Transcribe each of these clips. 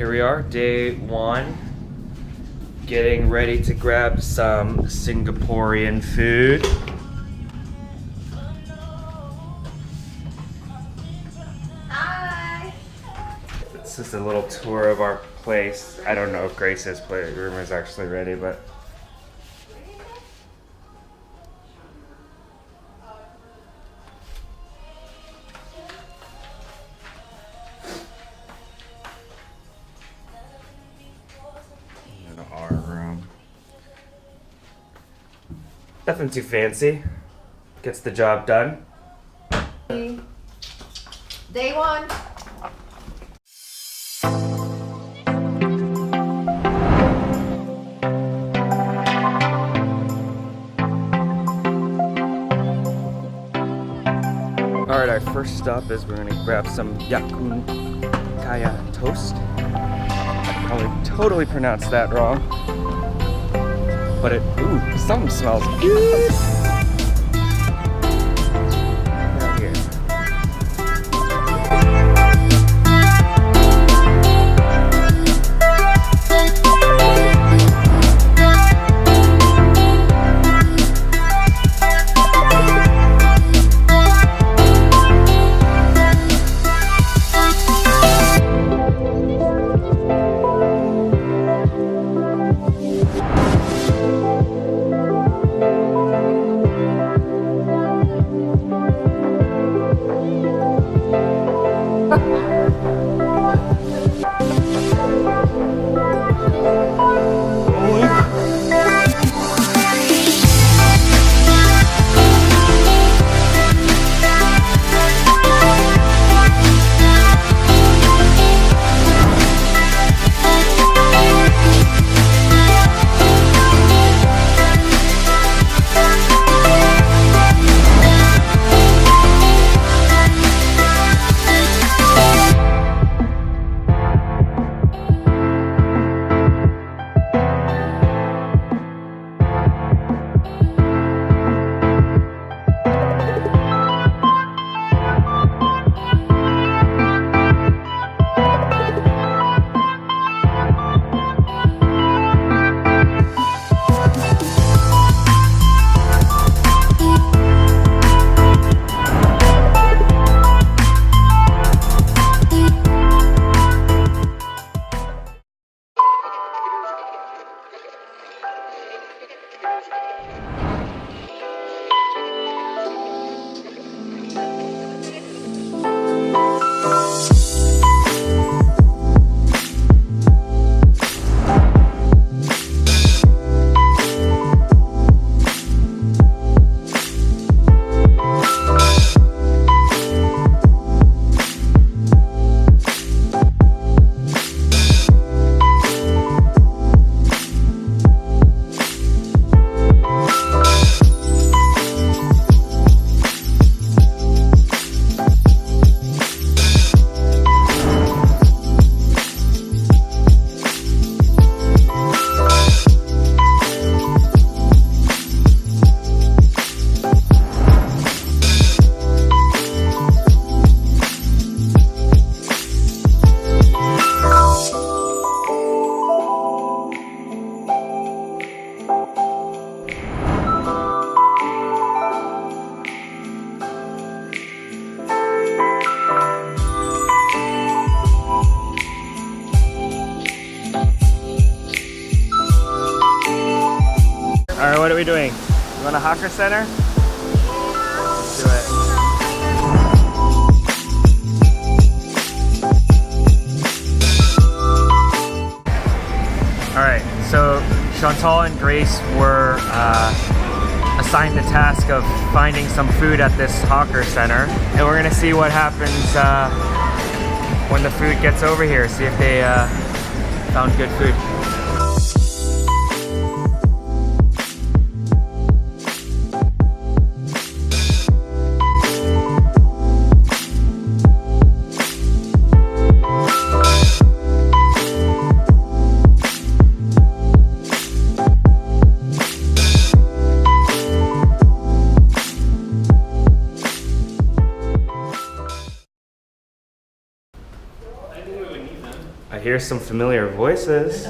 Here we are, day one, getting ready to grab some Singaporean food. Hi! It's just a little tour of our place. I don't know if Grace's room is actually ready, but our room. Nothing too fancy. Gets the job done. Day one. Alright, our first stop is we're gonna grab some yakun kaya toast. I probably totally pronounced that wrong. But ooh, something smells good. Right here. Alright, what are we doing? You want a hawker center? Let's do it. All right, so Chantal and Grace were assigned the task of finding some food at this hawker center, and we're gonna see what happens when the food gets over here, see if they found good food. I hear some familiar voices.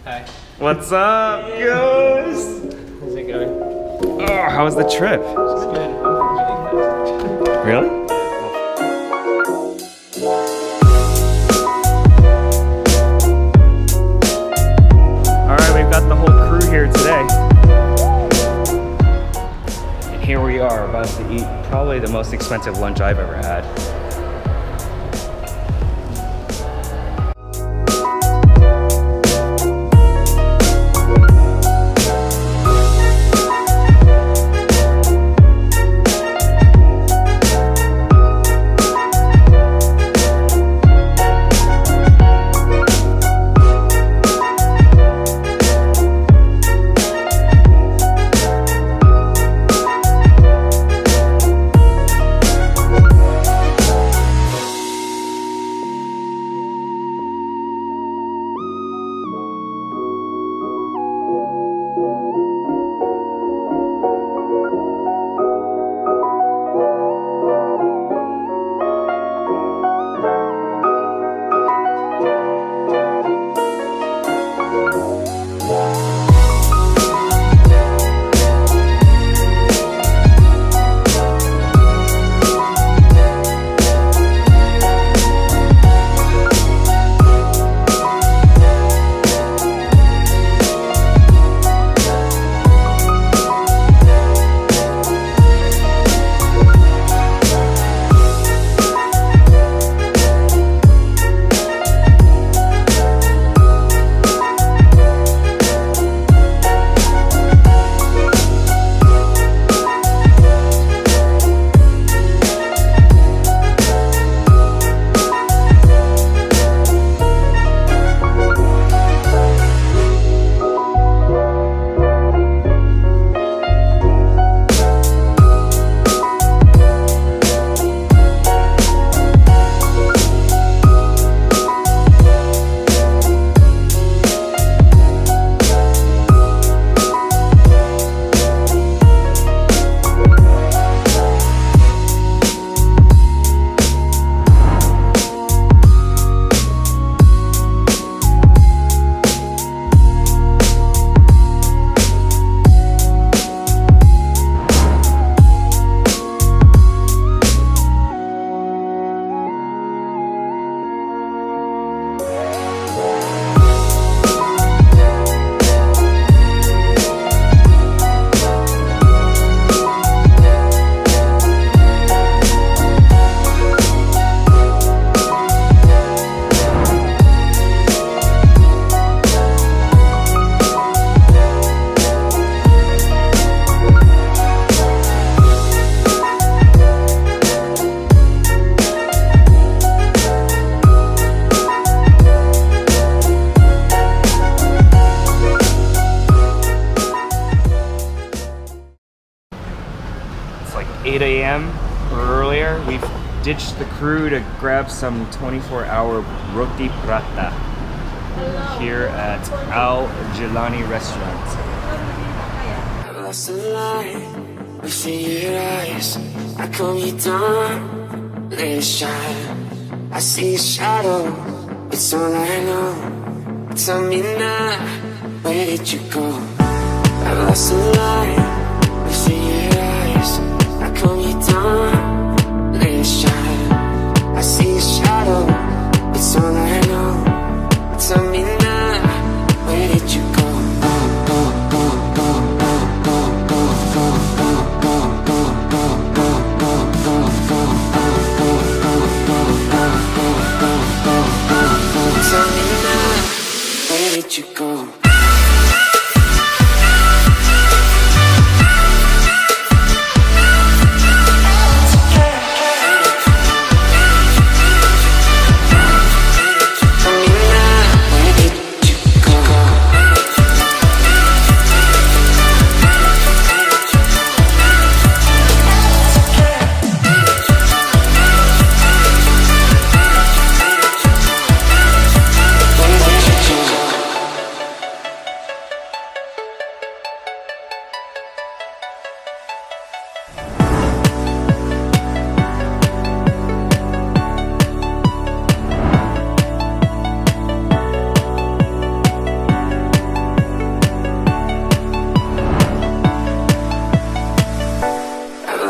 Hi. What's up, guys? How's it going? Oh, how was the trip? It's good. Really? Alright, we've got the whole crew here today. And here we are about to eat probably the most expensive lunch I've ever had. like 8 a.m. or earlier. We've ditched the crew to grab some 24-hour roti prata here at Al Jilani restaurant. I lost a light, we see your eyes. I calm you down, let it shine. I see a shadow, it's all I know. Tell me now, where did you go? I lost a light, we see your eyes. I calm you down, let it shine. I see a shadow, it's all I know. Tell me now, where did you go? Tell me now, did you go?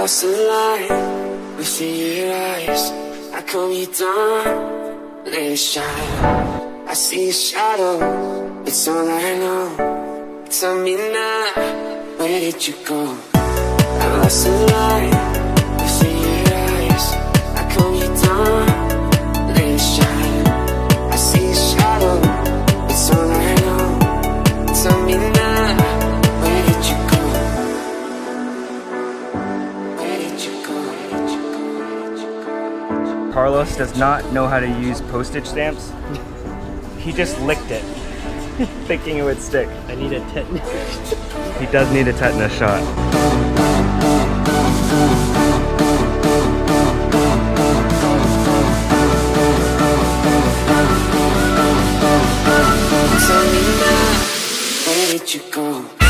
Lost the light within your eyes. I calm you down, let it shine. I see a shadow, it's all I know. Tell me now, where did you go? I lost the light within your eyes. I calm you down, let it shine. I see a shadow, it's all I know. Tell me now, where did you go? Carlos does not know how to use postage stamps. He just licked it, thinking it would stick. I need a tetanus. He does need a tetanus shot. Tell me now, where did you go?